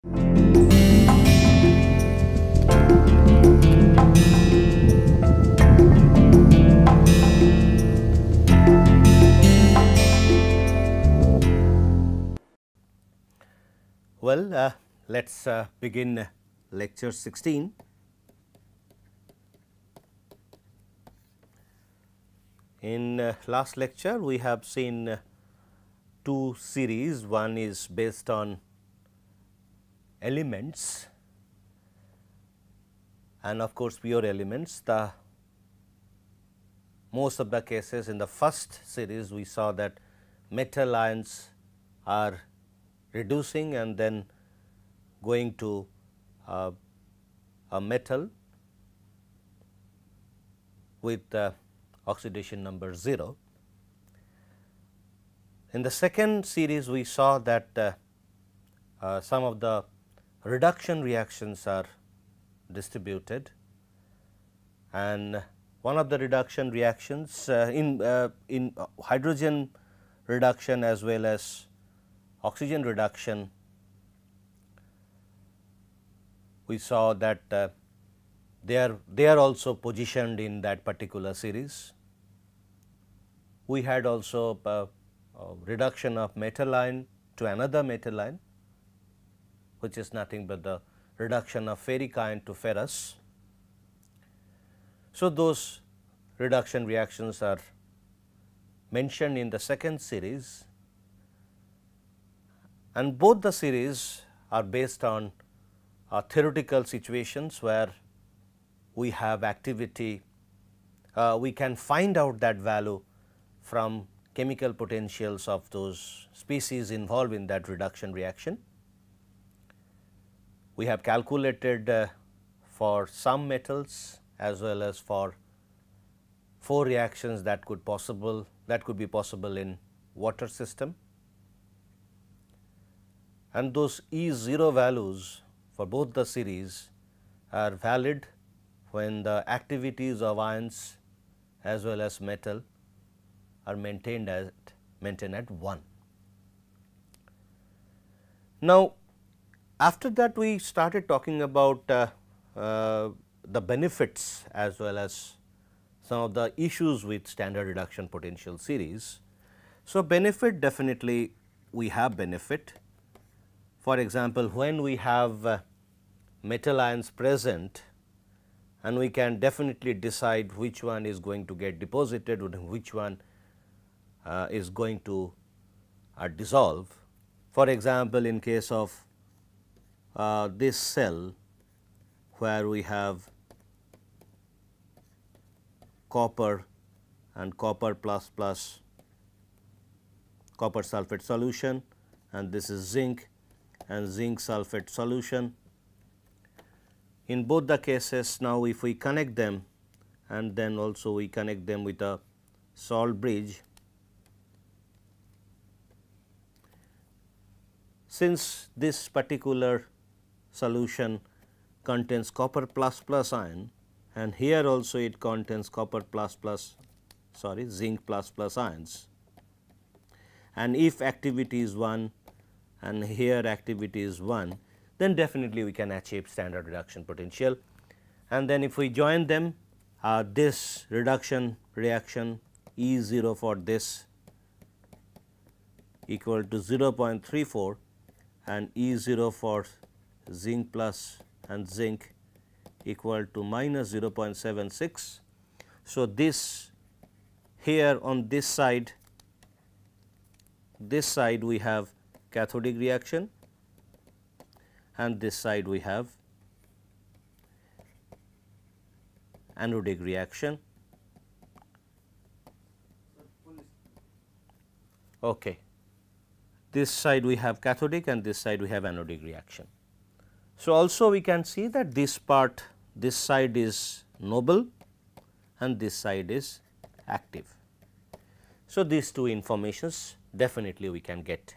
Well, let us begin lecture 16. In last lecture, we have seen two series. One is based on elements and of course, pure elements. The most of the cases in the first series, we saw that metal ions are reducing and then going to a metal with oxidation number 0. In the second series, we saw that some of the reduction reactions are distributed, and one of the reduction reactions in hydrogen reduction as well as oxygen reduction, we saw that they are also positioned in that particular series. We had also a reduction of metal ion to another metal ion, which is nothing but the reduction of ferric ion to ferrous. So, those reduction reactions are mentioned in the second series, and both the series are based on theoretical situations where we have activity, we can find out that value from chemical potentials of those species involved in that reduction reaction. We have calculated for some metals as well as for 4 reactions that could be possible in water system, and those E0 values for both the series are valid when the activities of ions as well as metal are maintained at 1. Now, after that we started talking about the benefits as well as some of the issues with standard reduction potential series. So, benefit, definitely we have benefit. For example, when we have metal ions present, and we can definitely decide which one is going to get deposited and which one is going to dissolve. For example, in case of this cell where we have copper and copper plus copper sulphate solution, and this is zinc and zinc sulphate solution. In both the cases, now if we connect them and then also we connect them with a salt bridge, since this particular solution contains copper plus ion, and here also it contains copper zinc plus ions, and if activity is 1 and here activity is 1, then definitely we can achieve standard reduction potential. And then if we join them, this reduction reaction E0 for this equal to 0.34 and E0 for zinc plus and zinc equal to minus 0.76. So, this here on this side we have cathodic reaction, and this side we have anodic reaction. Okay. This side we have cathodic and this side we have anodic reaction. So, also we can see that this side is noble and this side is active. So, these two informations definitely we can get.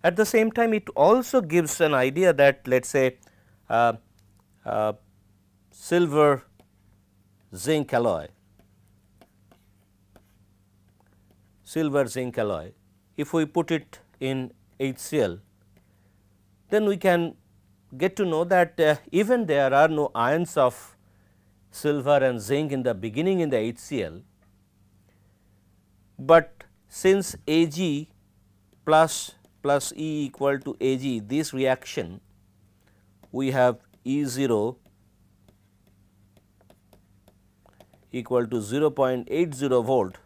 At the same time, it also gives an idea that let us say silver zinc alloy, if we put it in HCl, then we can get to know that even there are no ions of silver and zinc in the beginning in the HCl, but since Ag plus E equal to Ag, this reaction we have E0 equal to 0.80 volt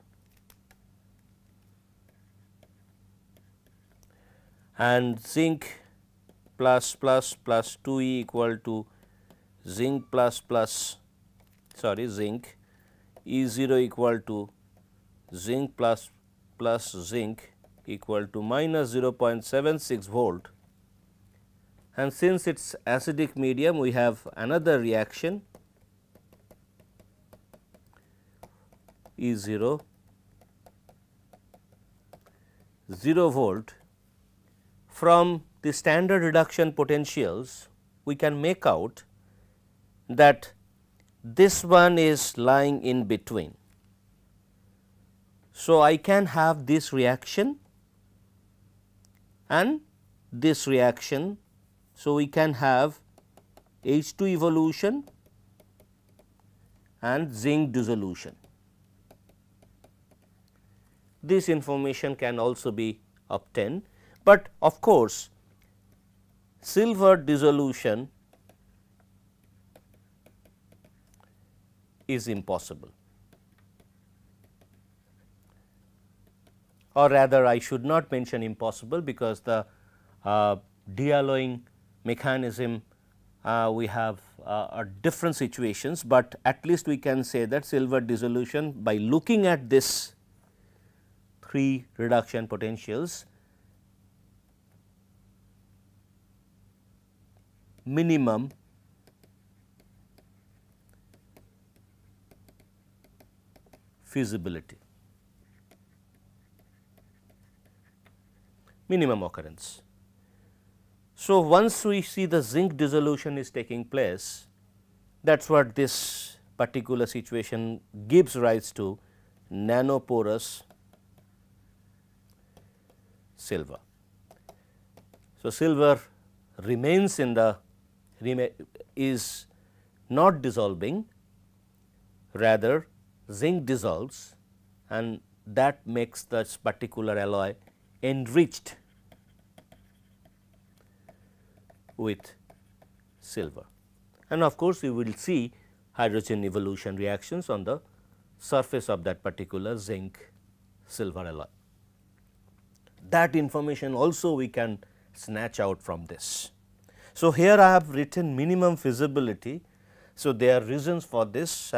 and zinc plus 2E equal to zinc zinc E0 equal to zinc plus zinc equal to minus 0.76 volt, and since it is acidic medium we have another reaction E0 0 volt. From the standard reduction potentials we can make out that this one is lying in between. So, I can have this reaction and this reaction. So, we can have H2 evolution and zinc dissolution. This information can also be obtained, but of course, silver dissolution is impossible, or rather I should not mention impossible, because the dealloying mechanism we have different situations, but at least we can say that silver dissolution, by looking at this 3 reduction potentials, minimum feasibility, minimum occurrence. So, once we see the zinc dissolution is taking place, that is what this particular situation gives rise to nanoporous silver. So, silver remains in the is not dissolving, rather zinc dissolves, and that makes this particular alloy enriched with silver. And of course, you will see hydrogen evolution reactions on the surface of that particular zinc silver alloy. That information also we can snatch out from this. So, here I have written minimum feasibility. So, there are reasons for this.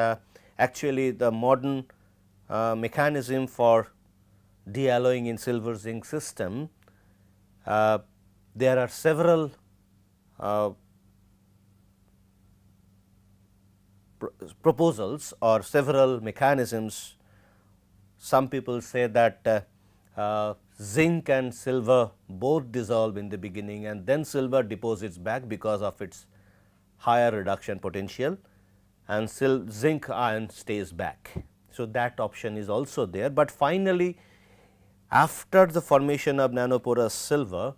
Actually, the modern mechanism for dealloying in silver zinc system, there are several proposals or several mechanisms. Some people say that zinc and silver both dissolve in the beginning, and then silver deposits back because of its higher reduction potential, and zinc ion stays back. So, that option is also there, but finally, after the formation of nanoporous silver,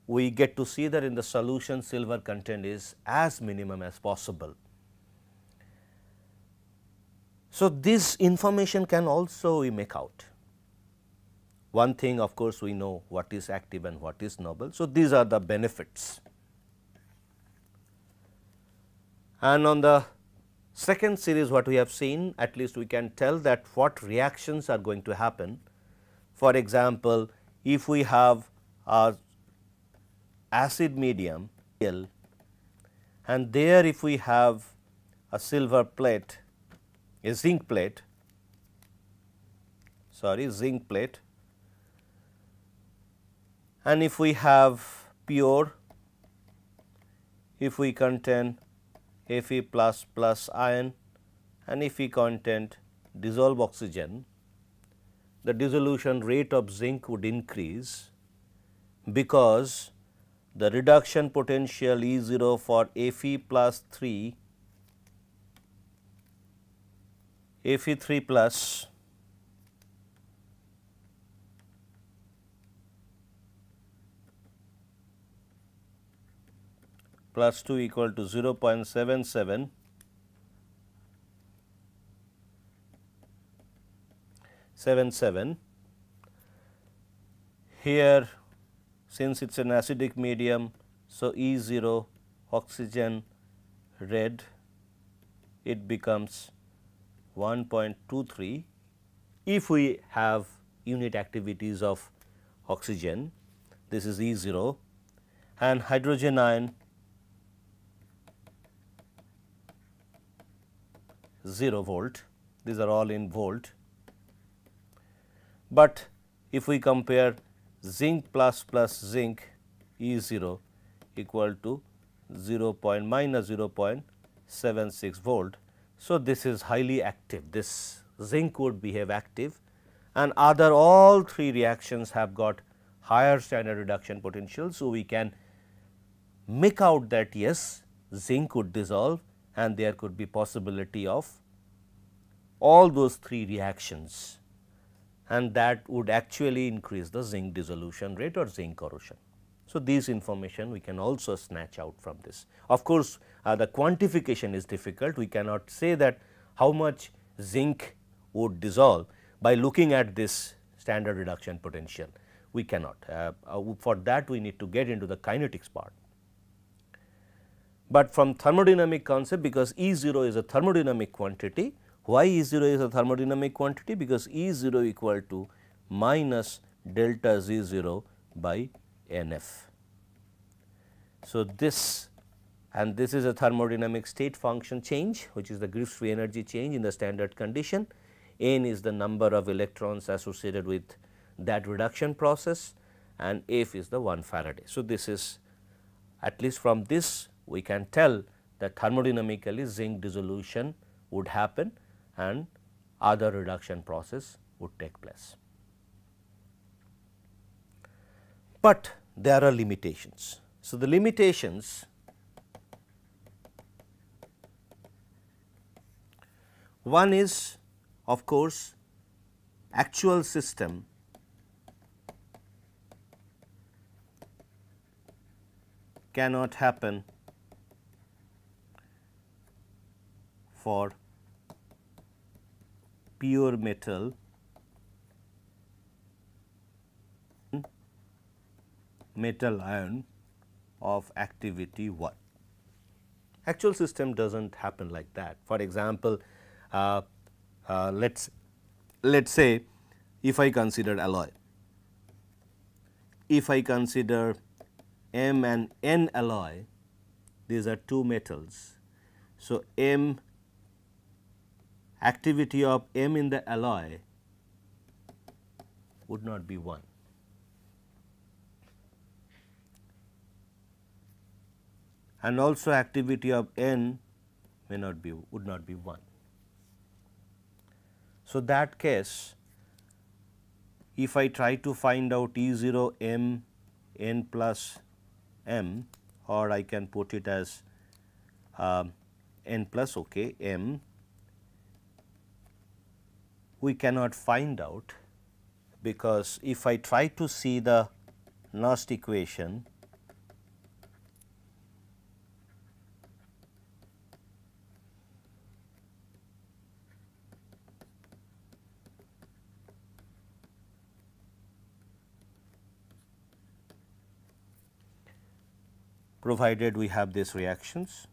we get to see that in the solution silver content is as minimum as possible. So, this information can also we make out. One thing, of course, we know what is active and what is noble. So, these are the benefits. And on the second series what we have seen, at least we can tell that what reactions are going to happen. For example, if we have a acid medium and there if we have a silver plate, a zinc plate, and if we have pure, if we contain Fe plus ion, and if we contain dissolved oxygen, the dissolution rate of zinc would increase, because the reduction potential E0 for Fe plus 3, Fe3 plus plus 2 equal to 0.77 77. Here since it is an acidic medium, so E0 oxygen red, it becomes 1.23 if we have unit activities of oxygen, this is E0, and hydrogen ion 0 volt, these are all in volt. But if we compare zinc plus zinc E0 equal to minus 0.76 volt. So, this is highly active, this zinc would behave active, and other all three reactions have got higher standard reduction potential. So, we can make out that yes, zinc could dissolve and there could be possibility of all those three reactions, and that would actually increase the zinc dissolution rate or zinc corrosion. So, these information we can also snatch out from this. Of course, the quantification is difficult, we cannot say that how much zinc would dissolve by looking at this standard reduction potential, we cannot. For that we need to get into the kinetics part. But from thermodynamic concept, because E0 is a thermodynamic quantity, why E0 is a thermodynamic quantity? Because E0 equal to minus delta Z0 by NF. So, this and this is a thermodynamic state function change, which is the Gibbs free energy change in the standard condition. N is the number of electrons associated with that reduction process and F is the 1 Faraday. So, this is, at least from this we can tell that thermodynamically zinc dissolution would happen and other reduction process would take place. But there are limitations. So, the limitations, one is of course actual system cannot happen for pure metal ion of activity 1. Actual system does not happen like that. For example, let's say if I consider alloy, if I consider M and N alloy, these are two metals. So, M activity of M in the alloy would not be 1. And also activity of N would not be 1. So, that case, if I try to find out E0 M N plus M, or I can put it as N plus M, we cannot find out, because if I try to see the Nast equation, provided we have these reactions,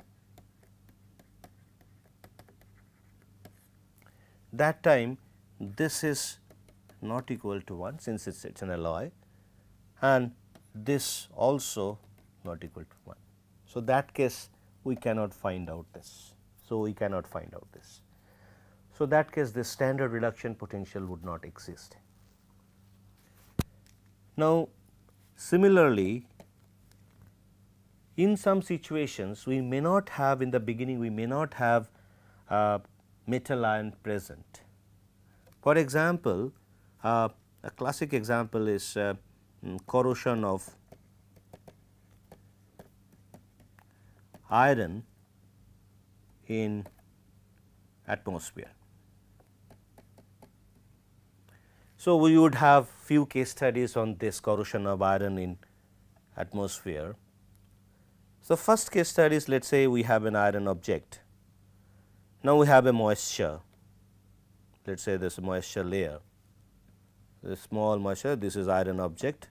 that time this is not equal to 1 since it is an alloy, and this also not equal to 1. So, that case we cannot find out this. So, we cannot find out this. So, that case the standard reduction potential would not exist. Now, similarly, in some situations we may not have, in the beginning we may not have metal ion present. For example, a classic example is corrosion of iron in atmosphere. So, we would have few case studies on this corrosion of iron in atmosphere. So, first case study is, let us say we have an iron object. Now, we have a moisture, let us say this moisture layer, this small moisture, this is iron object,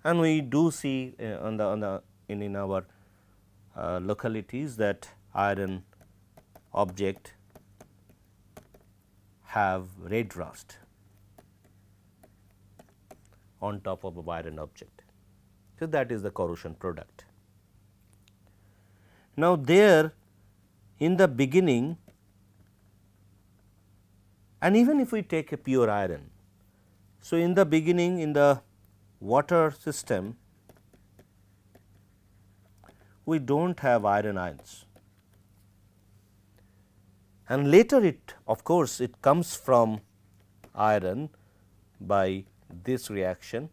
and we do see in our localities that iron object have red rust on top of a iron object. So, that is the corrosion product. Now, there in the beginning, and even if we take a pure iron, so in the beginning in the water system we do not have iron ions, and later it, of course, it comes from iron by this reaction,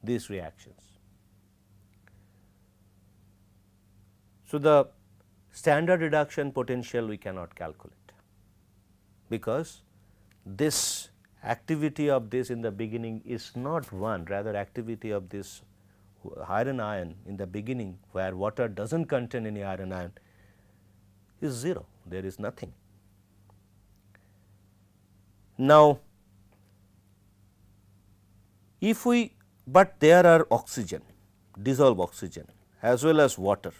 these reactions. So, the standard reduction potential we cannot calculate, because this activity of this in the beginning is not 1, rather activity of this iron ion in the beginning where water does not contain any iron ion is 0, there is nothing. Now, if we, but there are oxygen, dissolved oxygen as well as water,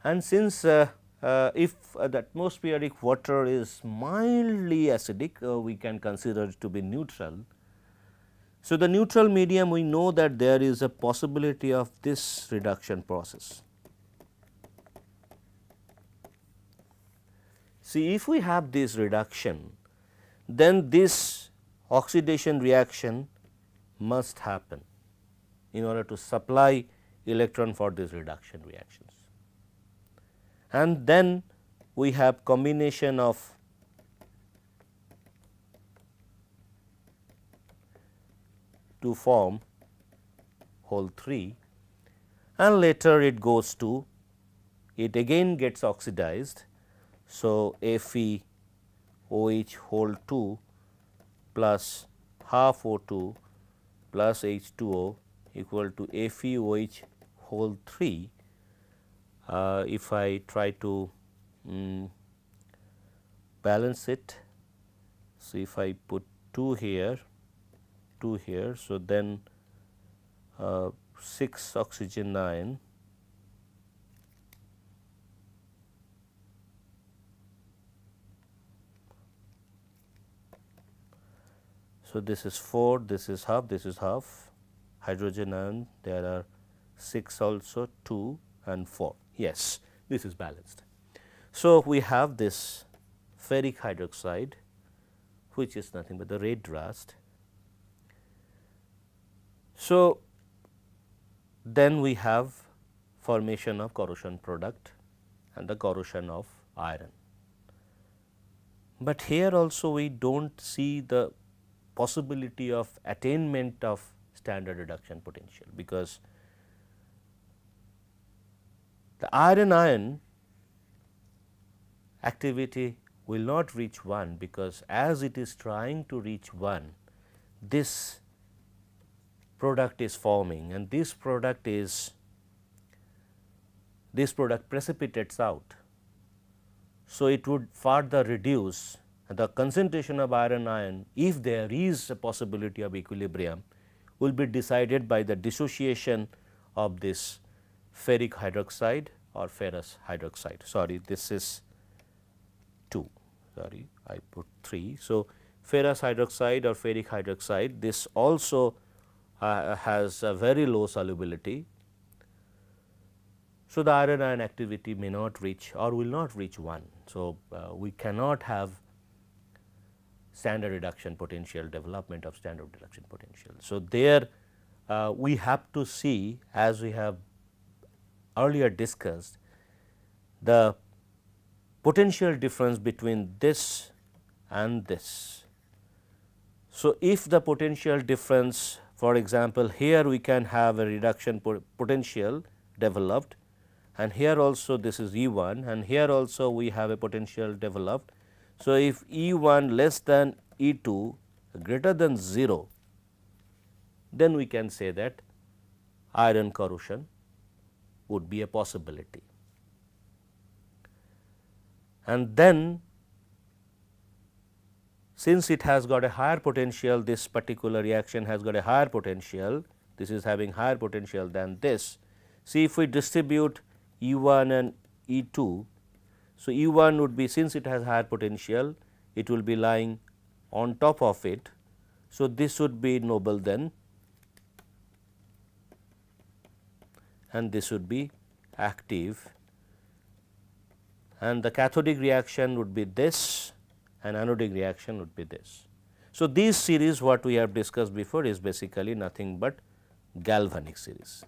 and since if the atmospheric water is mildly acidic, we can consider it to be neutral. So, the neutral medium, we know that there is a possibility of this reduction process. See, if we have this reduction, then this oxidation reaction must happen in order to supply electron for these reduction reactions. And then we have combination of to form hole 3, and later it goes to, it again gets oxidized. So, Fe OH hole 2 plus half O2 plus H2O equal to Fe OH whole 3. If I try to balance it, so if I put 2 here, 2 here, so then 6 oxygen ion so this is 4, this is half hydrogen ion, there are 6 also, 2 and 4. Yes, this is balanced. So, we have this ferric hydroxide, which is nothing but the red rust. So, then we have formation of corrosion product and the corrosion of iron. But here also we do not see the possibility of attainment of standard reduction potential, because the iron ion activity will not reach 1, because as it is trying to reach 1, this product is forming, and this product precipitates out. So, it would further reduce the concentration of iron ion, if there is a possibility of equilibrium, will be decided by the dissociation of this ferric hydroxide or ferrous hydroxide. Sorry, this is 2, sorry, I put 3. So, ferrous hydroxide or ferric hydroxide, this also has a very low solubility. So, the iron ion activity may not reach or will not reach 1. So, we cannot have standard reduction potential, development of standard reduction potential. So, there we have to see, as we have earlier discussed, the potential difference between this and this. So, if the potential difference, for example, here we can have a reduction potential developed, and here also this is E1, and here also we have a potential developed. So, if E1 less than E2 greater than 0, then we can say that iron corrosion would be a possibility. And then since it has got a higher potential, this particular reaction has got a higher potential, this is having higher potential than this. See, if we distribute E1 and E2, so E1 would be, since it has higher potential, it will be lying on top of it. So, this would be noble then, and this would be active, and the cathodic reaction would be this and anodic reaction would be this. So, these series what we have discussed before is basically nothing but galvanic series.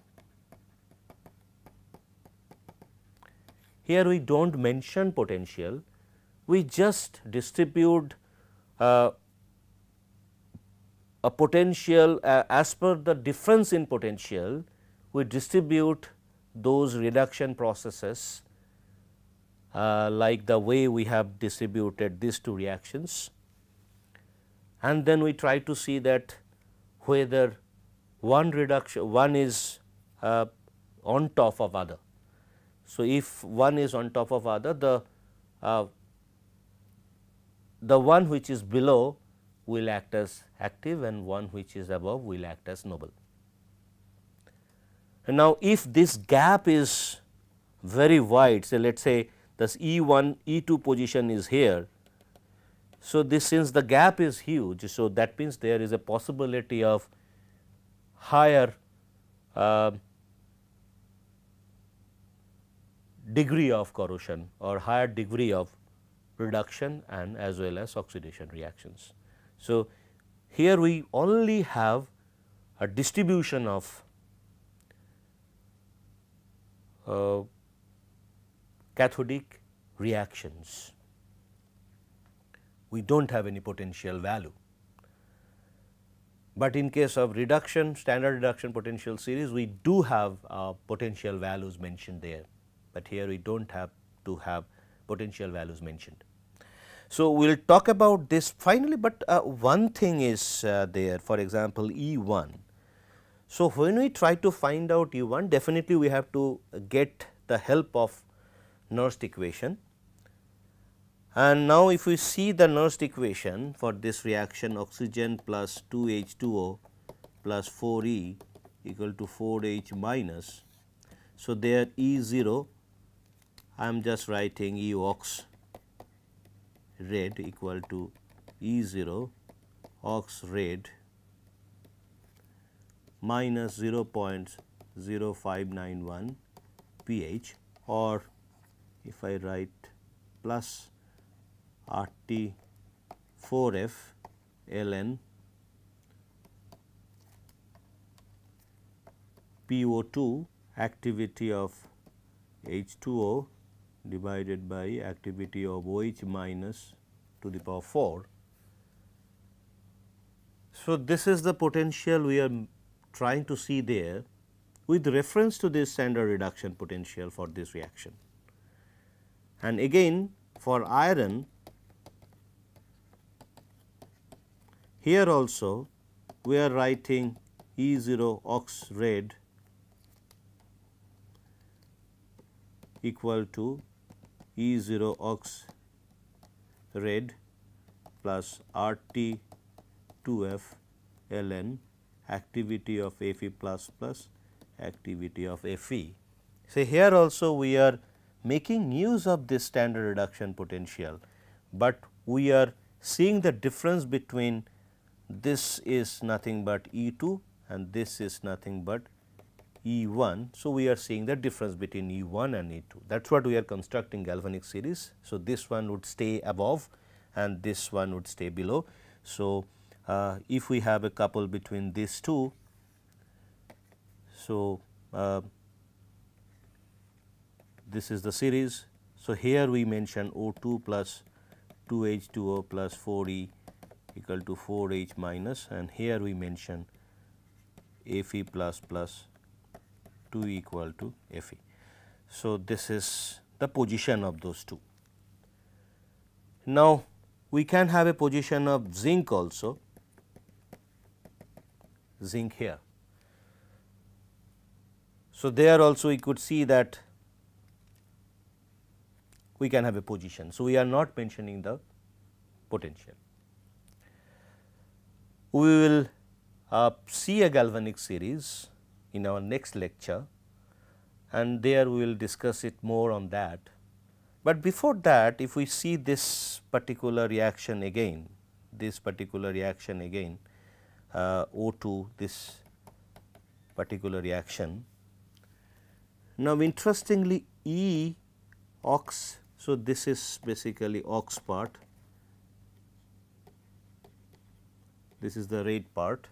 Here we do not mention potential, we just distribute a potential as per the difference in potential, we distribute those reduction processes like the way we have distributed these two reactions, and then we try to see that whether one is on top of other. So, if one is on top of other, the one which is below will act as active and one which is above will act as noble. And now, if this gap is very wide, say let us say this E1, E2 position is here. So, this since the gap is huge, so that means there is a possibility of higher degree of corrosion or higher degree of reduction and as well as oxidation reactions. So, here we only have a distribution of cathodic reactions, we do not have any potential value. But in case of reduction, standard reduction potential series, we do have potential values mentioned there, but here we do not have to have potential values mentioned. So, we will talk about this finally, but one thing is there, for example, E1. So, when we try to find out E1, definitely we have to get the help of Nernst equation. And now, if we see the Nernst equation for this reaction, oxygen plus 2H2O plus 4E equal to 4H minus. So, there E0, I am just writing E ox red equal to E0 ox red minus 0.0591 pH, or if I write plus RT4F ln PO2 activity of H2O divided by activity of OH minus to the power 4. So, this is the potential we are trying to see there with reference to this standard reduction potential for this reaction. And again for iron, here also we are writing E0 ox red equal to E0 ox red plus RT2F ln activity of Fe plus plus activity of Fe. So, here also we are making use of this standard reduction potential, but we are seeing the difference between this is nothing but E2 and this is nothing but E1. So, we are seeing the difference between E1 and E2, that is what we are constructing galvanic series. So, this one would stay above and this one would stay below. So, if we have a couple between these two, so this is the series. So, here we mention O2 plus 2H2O plus 4E equal to 4H minus, and here we mention Fe plus plus 2 equal to Fe. So, this is the position of those two. Now, we can have a position of zinc also. zinc here. So, there also we could see that we can have a position. So, we are not mentioning the potential. We will see a galvanic series in our next lecture, and there we will discuss it more on that. But before that, if we see this particular reaction again, O2, this particular reaction. Now, interestingly, E ox, so this is basically ox part, this is the red part.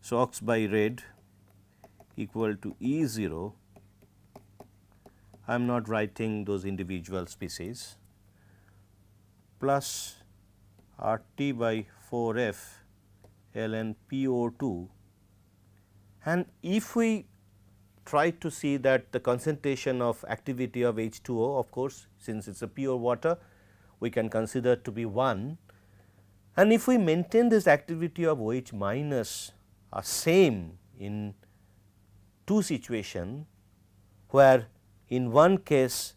So, ox by red equal to E 0, I am not writing those individual species, plus R T by 4 F ln PO2, and if we try to see that the concentration of activity of H2O, of course, since it is a pure water, we can consider to be 1, and if we maintain this activity of OH minus are same in two situations, where in one case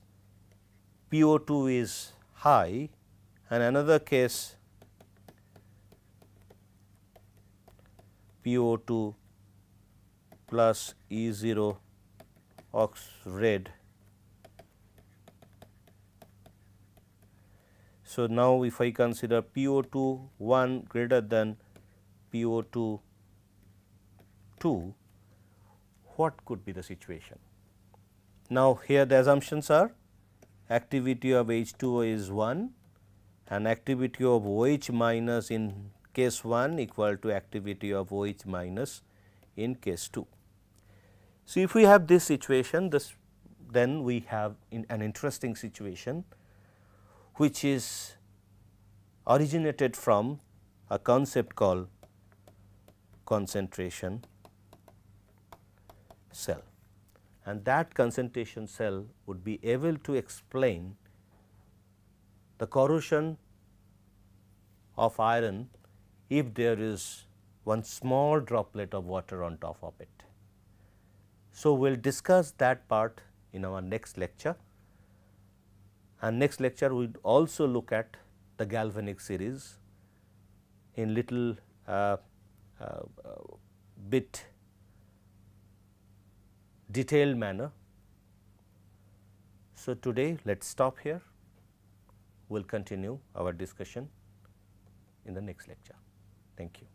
PO2 is high and another case PO2 plus E0 ox red. So, now if I consider PO2 1 greater than PO2 2, what could be the situation? Now, here the assumptions are activity of H2O is 1 and activity of OH minus in case 1 equal to activity of OH minus in case 2. So, if we have this situation, then we have an interesting situation, which is originated from a concept called concentration cell, and that concentration cell would be able to explain the corrosion of iron if there is one small droplet of water on top of it. So, we will discuss that part in our next lecture, and next lecture we will also look at the galvanic series in little bit detailed manner. So, today let us stop here, we will continue our discussion in the next lecture. Thank you.